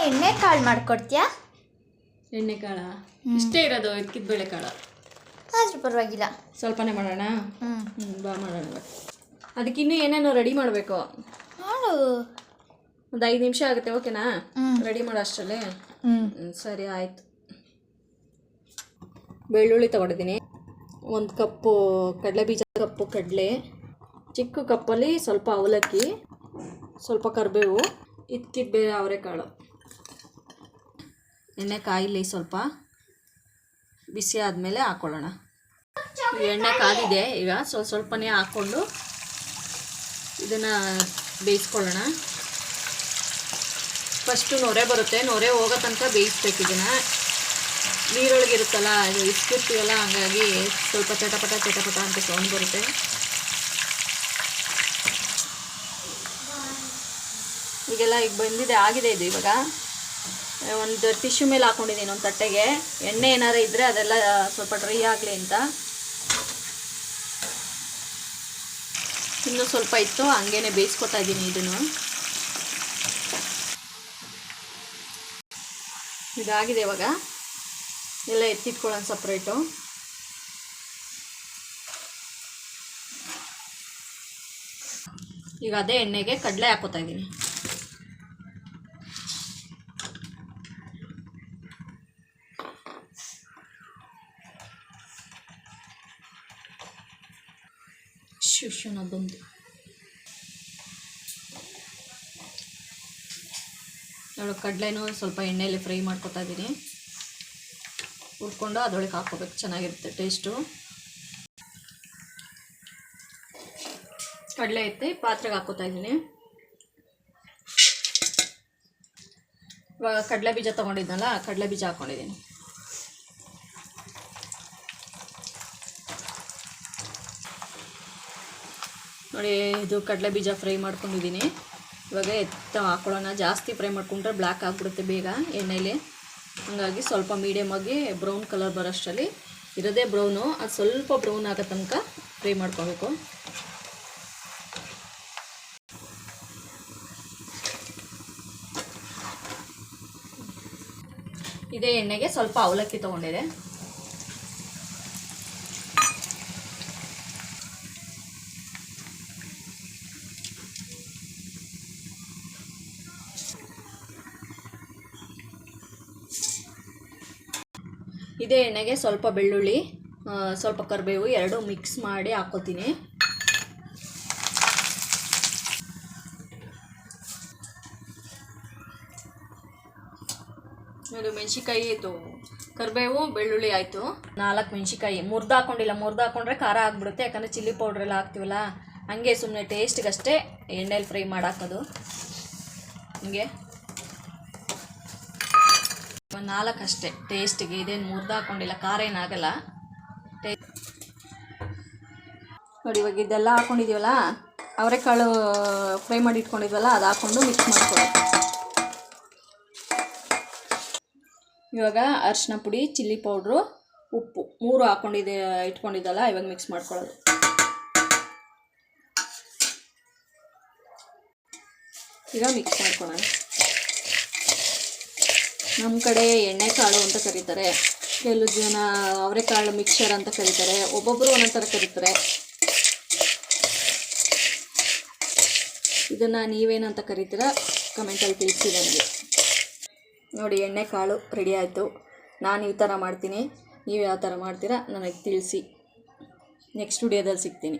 ಎಣ್ಣೆ ಕಾಳು ಮಾಡ್ಕೊಡ್ತೀಯಾ? ಎಣ್ಣೆ ಕಾಳ ಇಷ್ಟೇ ಇರೋದು, ಇದಕ್ಕಿದ ಬೇಳೆ ಕಾಳ ಆದ್ರೂ ಪರವಾಗಿಲ್ಲ, ಸ್ವಲ್ಪನೇ ಮಾಡೋಣ. ಬಾ ಮಾಡೋಣ. ಅದಕ್ಕಿನ್ನೂ ಏನೇನೋ ರೆಡಿ ಮಾಡಬೇಕು. ಮಾಡು. ಒಂದು 5 ನಿಮಿಷ ಆಗುತ್ತೆ, ಓಕೆನಾ? ರೆಡಿ ಮಾಡೋ ಅಷ್ಟರಲ್ಲಿ. ಸರಿ ಆಯಿತು. ಬೆಳ್ಳುಳ್ಳಿ ತೊಗೊಂಡಿದ್ದೀನಿ, 1 ಕಪ್ಪು ಕಡಲೆ ಬೀಜ, ಕಪ್ಪು ಕಡಲೆ, ಚಿಕ್ಕ ಕಪ್ಪಲ್ಲಿ ಸ್ವಲ್ಪ ಅವಲಕ್ಕಿ, ಸ್ವಲ್ಪ ಕರಿಬೇವು, ಇದಕ್ಕಿದ ಬೇರೆ ಅವರೆಕಾಳು. ಎಣ್ಣೆ ಕಾಯಿಲಿ, ಸ್ವಲ್ಪ ಬಿಸಿ ಆದಮೇಲೆ ಹಾಕ್ಕೊಳ್ಳೋಣ. ಎಣ್ಣೆ ಕಾದಿದೆ, ಈಗ ಸ್ವಲ್ಪನೇ ಹಾಕ್ಕೊಂಡು ಇದನ್ನು ಬೇಯಿಸ್ಕೊಳ್ಳೋಣ. ಫಸ್ಟು ನೊರೆ ಬರುತ್ತೆ, ನೊರೆ ಹೋಗೋ ತನಕ ಬೇಯಿಸ್ಬೇಕು. ಇದನ್ನು ನೀರೊಳಗೆ ಇರುತ್ತಲ್ಲ, ಇದು ಇಸ್ಕಿರ್ತೀವಲ್ಲ, ಹಂಗಾಗಿ ಸ್ವಲ್ಪ ಚಟಪಟ ಚಟಪಟ ಅಂತ ಸೌಂಡ್ ಬರುತ್ತೆ. ಈಗೆಲ್ಲ ಈಗ ಬಂದಿದೆ, ಆಗಿದೆ ಇದು. ಇವಾಗ ಒಂದು ಟಿಶ್ಯೂ ಮೇಲೆ ಹಾಕ್ಕೊಂಡಿದ್ದೀನಿ, ಒಂದು ತಟ್ಟೆಗೆ. ಎಣ್ಣೆ ಏನಾರು ಇದ್ದರೆ ಅದೆಲ್ಲ ಸ್ವಲ್ಪ ಡ್ರೈ ಆಗಲಿ ಅಂತ. ಇನ್ನೂ ಸ್ವಲ್ಪ ಇತ್ತು, ಹಂಗೇನೆ ಬೇಯಿಸ್ಕೊತಾ ಇದ್ದೀನಿ ಇದನ್ನು. ಇದಾಗಿದೆ. ಇವಾಗ ಎಲ್ಲ ಎತ್ತಿಟ್ಕೊಳ್ಳೋಣ ಸಪ್ರೇಟು. ಈಗ ಅದೇ ಎಣ್ಣೆಗೆ ಕಡಲೆ ಹಾಕೋತಾ ಇದ್ದೀನಿ. ಶಿಶುನ ಬಂದು ನೋಡು, ಕಡಲೆನೂ ಸ್ವಲ್ಪ ಎಣ್ಣೆಯಲ್ಲಿ ಫ್ರೈ ಮಾಡ್ಕೊತಾ ಇದ್ದೀನಿ. ಹುರ್ಕೊಂಡು ಅದರೊಳಗೆ ಹಾಕ್ಕೋಬೇಕು, ಚೆನ್ನಾಗಿರುತ್ತೆ ಟೇಸ್ಟು. ಕಡಲೆ ಎತ್ತಿ ಪಾತ್ರೆಗೆ ಹಾಕ್ಕೋತಾ ಇದ್ದೀನಿ. ಇವಾಗ ಕಡಲೆ ಬೀಜ ತೊಗೊಂಡಿದ್ನಲ್ಲ, ಕಡಲೆ ಬೀಜ ಹಾಕ್ಕೊಂಡಿದ್ದೀನಿ. ನೋಡಿ, ಇದು ಕಡಲೆ ಬೀಜ ಫ್ರೈ ಮಾಡ್ಕೊಂಡಿದ್ದೀನಿ. ಇವಾಗ ಹಾಕ್ಕೊಳ್ಳೋಣ. ಜಾಸ್ತಿ ಫ್ರೈ ಮಾಡ್ಕೊಂಡ್ರೆ ಬ್ಲ್ಯಾಕ್ ಆಗಿಬಿಡುತ್ತೆ ಬೇಗ ಎಣ್ಣೆಯಲ್ಲಿ, ಹಾಗಾಗಿ ಸ್ವಲ್ಪ ಮೀಡಿಯಮಾಗಿ ಬ್ರೌನ್ ಕಲರ್ ಬರೋಷ್ಟರಲ್ಲಿ, ಇರೋದೇ ಬ್ರೌನು, ಅದು ಸ್ವಲ್ಪ ಬ್ರೌನ್ ಆಗೋ ತನಕ ಫ್ರೈ ಮಾಡ್ಕೋಬೇಕು. ಇದೇ ಎಣ್ಣೆಗೆ ಸ್ವಲ್ಪ ಅವಲಕ್ಕಿ ತೊಗೊಂಡಿದೆ. ಇದೇ ಎಣ್ಣೆಗೆ ಸ್ವಲ್ಪ ಬೆಳ್ಳುಳ್ಳಿ, ಸ್ವಲ್ಪ ಕರಿಬೇವು, ಎರಡು ಮಿಕ್ಸ್ ಮಾಡಿ ಹಾಕ್ಕೋತೀನಿ. ಇದು ಮೆಣಸಿಕಾಯಿ ಇದು ಕರಿಬೇವು ಬೆಳ್ಳುಳ್ಳಿ ಆಯಿತು. 4 ಮೆಣಸಿಕಾಯಿ ಮುರ್ದು ಹಾಕ್ಕೊಂಡಿಲ್ಲ, ಮುರ್ದು ಹಾಕ್ಕೊಂಡ್ರೆ ಖಾರ ಆಗಿಬಿಡುತ್ತೆ. ಯಾಕಂದರೆ ಚಿಲ್ಲಿ ಪೌಡ್ರೆಲ್ಲ ಹಾಕ್ತೀವಲ್ಲ, ಹಂಗೆ ಸುಮ್ಮನೆ ಟೇಸ್ಟ್ಗಷ್ಟೇ ಎಣ್ಣೆಲಿ ಫ್ರೈ ಮಾಡಾಕೋದು. ಹಂಗೆ 4 ಅಷ್ಟೇ ಟೇಸ್ಟಿಗೆ, ಇದೇನು ಮುರ್ದು ಹಾಕ್ಕೊಂಡಿಲ್ಲ, ಖಾರ ಏನಾಗಲ್ಲ. ನೋಡಿ, ಇವಾಗ ಇದೆಲ್ಲ ಹಾಕ್ಕೊಂಡಿದ್ದೀವಲ್ಲ, ಅವರೆಕಾಳು ಫ್ರೈ ಮಾಡಿ ಇಟ್ಕೊಂಡಿದ್ವಲ್ಲ, ಅದು ಹಾಕ್ಕೊಂಡು ಮಿಕ್ಸ್ ಮಾಡ್ಕೊಳ್ಳಿ. ಇವಾಗ ಅರಿಶಿನ ಪುಡಿ, ಚಿಲ್ಲಿ ಪೌಡ್ರು, ಉಪ್ಪು 3 ಇಟ್ಕೊಂಡಿದ್ದಲ್ಲ, ಇವಾಗ ಮಿಕ್ಸ್ ಮಾಡ್ಕೊಳ್ಳೋದು. ಈಗ ಮಿಕ್ಸ್ ಮಾಡ್ಕೊಳ್ಳೋಣ. ನಮ್ಮ ಕಡೆ ಎಣ್ಣೆ ಕಾಳು ಅಂತ ಕರೀತಾರೆ, ಕೆಲವು ಜನ ಅವರೆಕಾಳು ಮಿಕ್ಸರ್ ಅಂತ ಕರೀತಾರೆ, ಒಬ್ಬೊಬ್ಬರು ಒಂದೊಂದು ಥರ ಕರೀತಾರೆ. ಇದನ್ನು ನೀವೇನಂತ ಕರಿತೀರಾ ಕಮೆಂಟಲ್ಲಿ ತಿಳಿಸಿ ನನಗೆ. ನೋಡಿ, ಎಣ್ಣೆ ಕಾಳು ರೆಡಿ ಆಯಿತು. ನಾನು ಈ ಥರ ಮಾಡ್ತೀನಿ, ನೀವು ಯಾವ ಥರ ಮಾಡ್ತೀರಾ ನನಗೆ ತಿಳಿಸಿ. ನೆಕ್ಸ್ಟ್ ವಿಡಿಯೋದಲ್ಲಿ ಸಿಗ್ತೀನಿ.